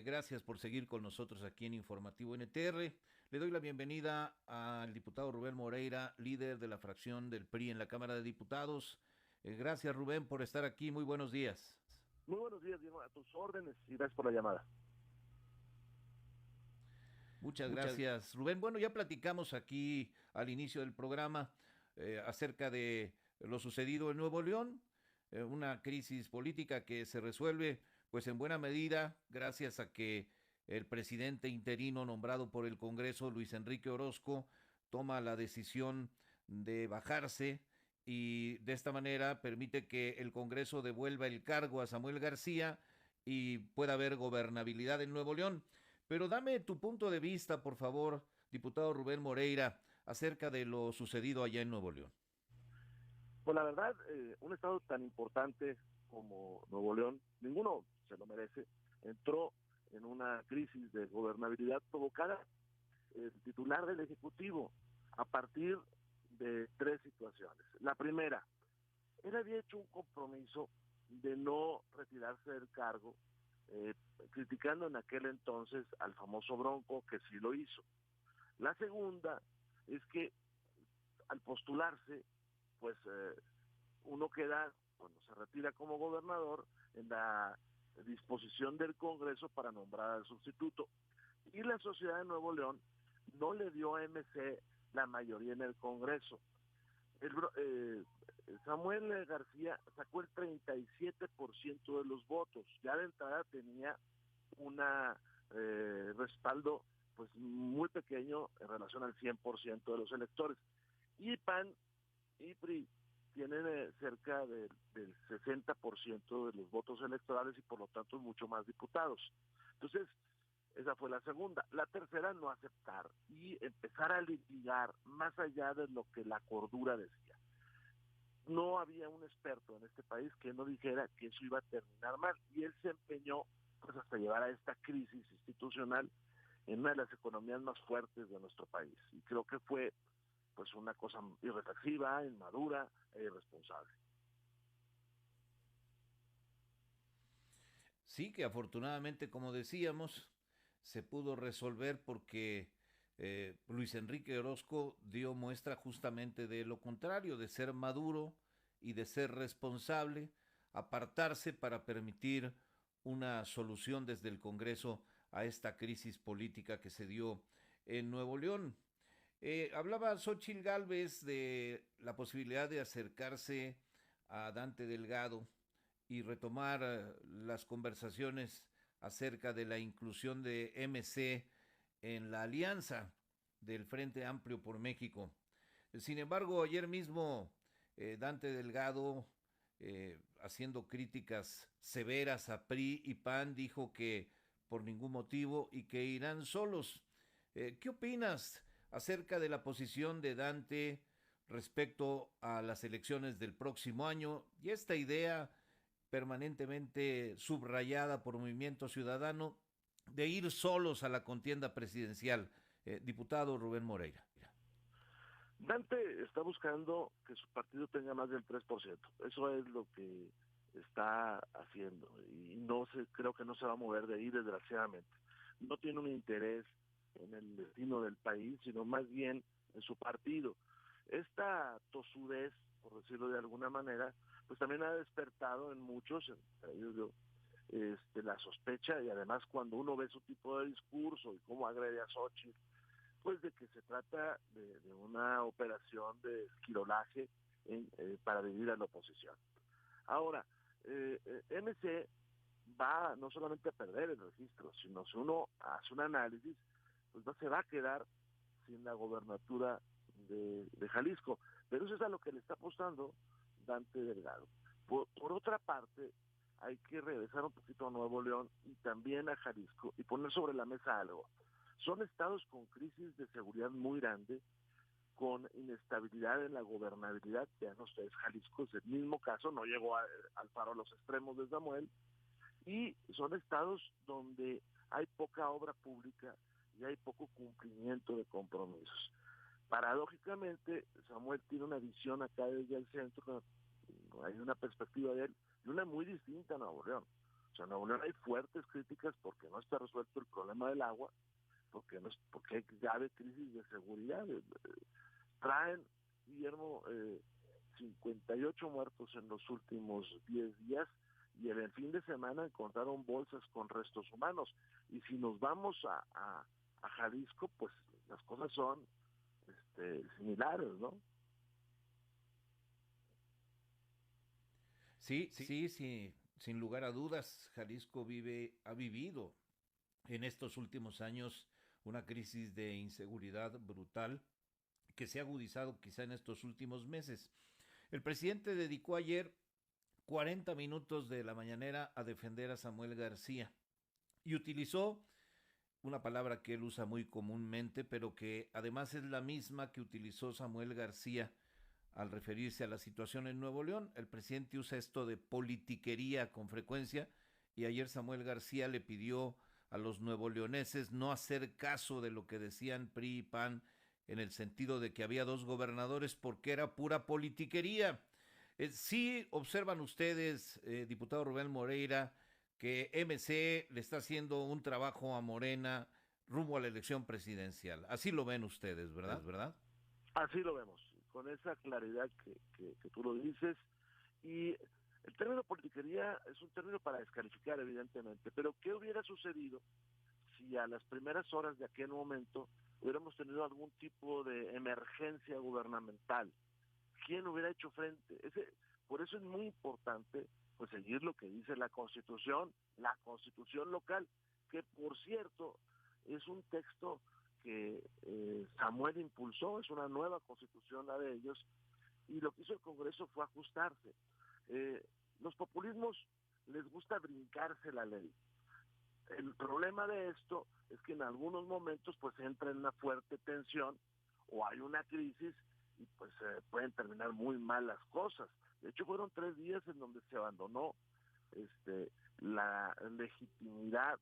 Gracias por seguir con nosotros aquí en Informativo NTR. Le doy la bienvenida al diputado Rubén Moreira, líder de la fracción del PRI en la Cámara de Diputados. Gracias, Rubén, por estar aquí. Muy buenos días. Muy buenos días, Diego, a tus órdenes y gracias por la llamada. Muchas Muchas. gracias, Rubén. Bueno, ya platicamos aquí al inicio del programa acerca de lo sucedido en Nuevo León, una crisis política que se resuelve pues en buena medida gracias a que el presidente interino nombrado por el Congreso, Luis Enrique Orozco, toma la decisión de bajarse y de esta manera permite que el Congreso devuelva el cargo a Samuel García y pueda haber gobernabilidad en Nuevo León. Pero dame tu punto de vista, por favor, diputado Rubén Moreira, acerca de lo sucedido allá en Nuevo León. Pues la verdad, un estado tan importante como Nuevo León, ninguno se lo merece, entró en una crisis de gobernabilidad provocada el titular del Ejecutivo a partir de tres situaciones. La primera, él había hecho un compromiso de no retirarse del cargo, eh, criticando en aquel entonces al famoso Bronco, que sí lo hizo. La segunda es que al postularse, pues uno queda, cuando se retira como gobernador, en la disposición del Congreso para nombrar al sustituto. Y la sociedad de Nuevo León no le dio a MC la mayoría en el Congreso. El, eh, Samuel García sacó el 37% de los votos. Ya de entrada tenía un respaldo pues muy pequeño en relación al 100% de los electores. Y PAN y PRI tienen cerca del 60% de los votos electorales y por lo tanto mucho más diputados. Entonces, esa fue la segunda. La tercera, no aceptar y empezar a litigar más allá de lo que la cordura decía. No había un experto en este país que no dijera que eso iba a terminar mal y él se empeñó pues hasta llevar a esta crisis institucional en una de las economías más fuertes de nuestro país. Y creo que fue pues una cosa irreflexiva, inmadura e irresponsable. Sí, que afortunadamente, como decíamos, se pudo resolver porque Luis Enrique Orozco dio muestra justamente de lo contrario, de ser maduro y de ser responsable, apartarse para permitir una solución desde el Congreso a esta crisis política que se dio en Nuevo León. Hablaba Xóchitl Gálvez de la posibilidad de acercarse a Dante Delgado y retomar las conversaciones acerca de la inclusión de MC en la alianza del Frente Amplio por México. Sin embargo, ayer mismo Dante Delgado, haciendo críticas severas a PRI y PAN, dijo que por ningún motivo y que irán solos. ¿Qué opinas acerca de la posición de Dante respecto a las elecciones del próximo año y esta idea permanentemente subrayada por Movimiento Ciudadano de ir solos a la contienda presidencial? Diputado Rubén Moreira. Dante está buscando que su partido tenga más del 3%. Eso es lo que está haciendo y creo que no se va a mover de ahí, desgraciadamente. No tiene un interés en el destino del país, sino más bien en su partido. Esta tosudez, por decirlo de alguna manera, pues también ha despertado en muchos, entre ellos yo, la sospecha, y además cuando uno ve su tipo de discurso y cómo agrede a Xochitl, pues de que se trata de una operación de esquirolaje para dividir a la oposición. Ahora, MC va no solamente a perder el registro, sino si uno hace un análisis, pues no se va a quedar sin la gobernatura de Jalisco. Pero eso es a lo que le está apostando Dante Delgado. Por otra parte, hay que regresar un poquito a Nuevo León y también a Jalisco y poner sobre la mesa algo. Son estados con crisis de seguridad muy grande, con inestabilidad en la gobernabilidad. Vean ustedes, Jalisco es el mismo caso, no llegó al paro a los extremos de Samuel, y son estados donde hay poca obra pública y hay poco cumplimiento de compromisos. Paradójicamente, Samuel tiene una visión acá desde el centro, hay una perspectiva de él, y una muy distinta a Nuevo León. O sea, en Nuevo León hay fuertes críticas porque no está resuelto el problema del agua, porque hay grave crisis de seguridad. Traen, Guillermo, 58 muertos en los últimos 10 días y en el fin de semana encontraron bolsas con restos humanos. Y si nos vamos a Jalisco, pues las cosas son similares, ¿no? Sí, sí, sí, sin lugar a dudas, Jalisco ha vivido en estos últimos años una crisis de inseguridad brutal que se ha agudizado quizá en estos últimos meses. El presidente dedicó ayer 40 minutos de la mañanera a defender a Samuel García y utilizó una palabra que él usa muy comúnmente, pero que además es la misma que utilizó Samuel García al referirse a la situación en Nuevo León. El presidente usa esto de politiquería con frecuencia y ayer Samuel García le pidió a los nuevoleoneses no hacer caso de lo que decían PRI y PAN en el sentido de que había dos gobernadores porque era pura politiquería. Sí observan ustedes, diputado Rubén Moreira, que MC le está haciendo un trabajo a Morena rumbo a la elección presidencial. Así lo ven ustedes, ¿verdad? ¿Verdad? Así lo vemos, con esa claridad que tú lo dices. Y el término politiquería es un término para descalificar, evidentemente, pero ¿qué hubiera sucedido si a las primeras horas de aquel momento hubiéramos tenido algún tipo de emergencia gubernamental? ¿Quién hubiera hecho frente? Por eso es muy importante pues seguir lo que dice la Constitución local, que por cierto es un texto que Samuel impulsó, es una nueva Constitución la de ellos, y lo que hizo el Congreso fue ajustarse. Los populismos les gusta brincarse la ley. El problema de esto es que en algunos momentos pues entra en una fuerte tensión o hay una crisis y pues pueden terminar muy mal las cosas. De hecho fueron 3 días en donde se abandonó la legitimidad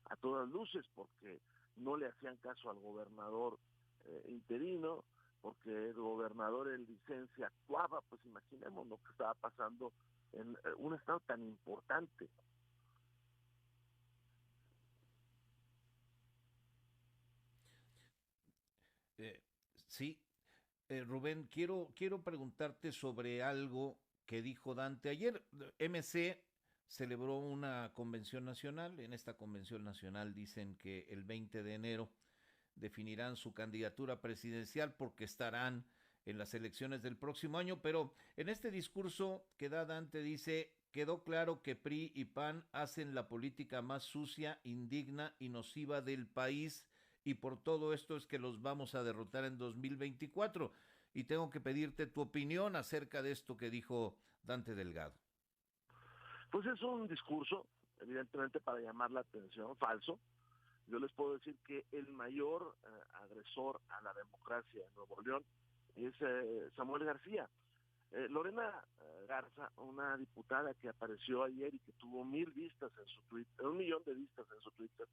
a todas luces, porque no le hacían caso al gobernador interino, porque el gobernador en licencia actuaba. Pues imaginemos lo que estaba pasando en un estado tan importante. Eh, sí, Rubén, quiero preguntarte sobre algo que dijo Dante. Ayer MC celebró una convención nacional. En esta convención nacional dicen que el 20 de enero definirán su candidatura presidencial porque estarán en las elecciones del próximo año, pero en este discurso que da Dante dice, quedó claro que PRI y PAN hacen la política más sucia, indigna y nociva del país y por todo esto es que los vamos a derrotar en 2024. Y tengo que pedirte tu opinión acerca de esto que dijo Dante Delgado. Pues es un discurso, evidentemente para llamar la atención, falso. Yo les puedo decir que el mayor agresor a la democracia en Nuevo León es Samuel García. Lorena Garza, una diputada que apareció ayer y que tuvo 1,000 vistas en su Twitter, 1,000,000 de vistas en su Twitter,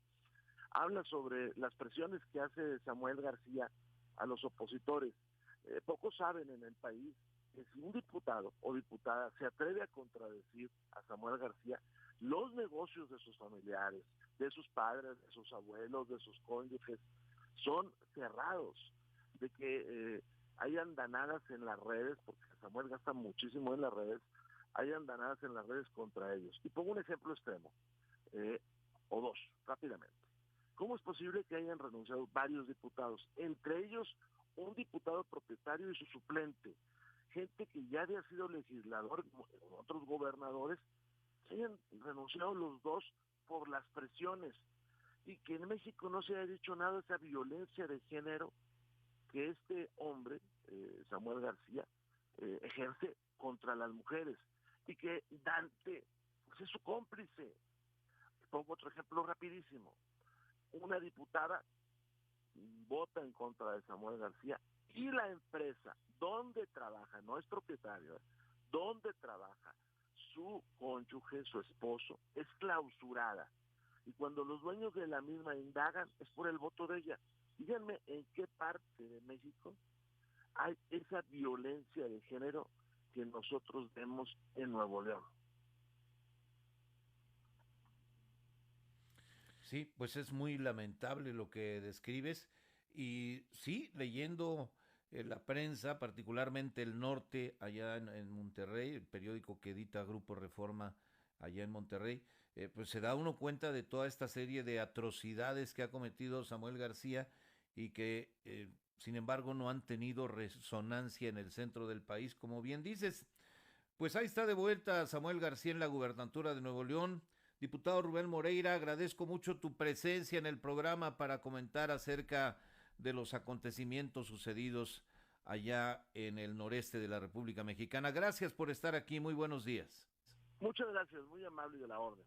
habla sobre las presiones que hace Samuel García a los opositores. Pocos saben en el país que si un diputado o diputada se atreve a contradecir a Samuel García, los negocios de sus familiares, de sus padres, de sus abuelos, de sus cónyuges, son cerrados, de que hay andanadas en las redes, porque Samuel gasta muchísimo en las redes, hay andanadas en las redes contra ellos. Y pongo un ejemplo extremo, o dos, rápidamente. ¿Cómo es posible que hayan renunciado varios diputados? Entre ellos, un diputado propietario y su suplente. Gente que ya había sido legislador, otros gobernadores, que hayan renunciado los dos por las presiones. Y que en México no se haya dicho nada de esa violencia de género que este hombre, Samuel García, ejerce contra las mujeres. Y que Dante pues, es su cómplice. Pongo otro ejemplo rapidísimo. Una diputada vota en contra de Samuel García y la empresa donde trabaja, no es propietario, donde trabaja su cónyuge, su esposo, es clausurada. Y cuando los dueños de la misma indagan, es por el voto de ella. Díganme en qué parte de México hay esa violencia de género que nosotros vemos en Nuevo León. Sí, pues es muy lamentable lo que describes y sí, leyendo la prensa, particularmente el norte, allá en Monterrey, el periódico que edita Grupo Reforma allá en Monterrey, pues se da uno cuenta de toda esta serie de atrocidades que ha cometido Samuel García y que, sin embargo, no han tenido resonancia en el centro del país, como bien dices. Pues ahí está de vuelta Samuel García en la gubernatura de Nuevo León. Diputado Rubén Moreira, agradezco mucho tu presencia en el programa para comentar acerca de los acontecimientos sucedidos allá en el noreste de la República Mexicana. Gracias por estar aquí, muy buenos días. Muchas gracias, muy amable y de la orden.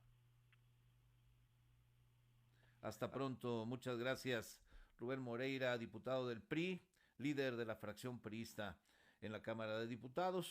Hasta pronto, muchas gracias. Rubén Moreira, diputado del PRI, líder de la fracción priista en la Cámara de Diputados.